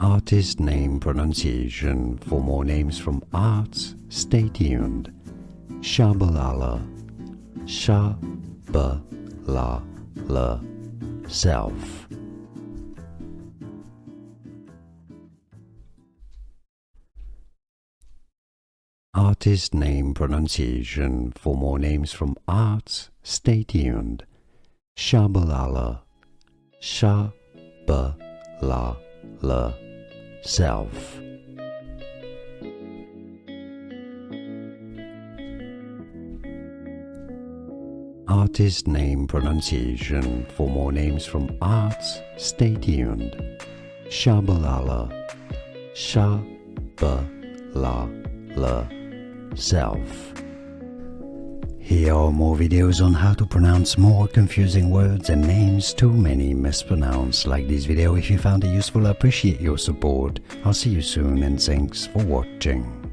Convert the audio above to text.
Artist name pronunciation. For more names from arts, stay tuned. Tschabalala, Tschabalala Self. Artist name pronunciation. For more names from arts, stay tuned. Tschabalala, Tschabalala Self. Artist name pronunciation. For more names from arts, stay tuned. Tschabalala, Tschabalala Self. Here are more videos on how to pronounce more confusing words and names too many mispronounced. Like this video if you found it useful. I appreciate your support. I'll see you soon and thanks for watching.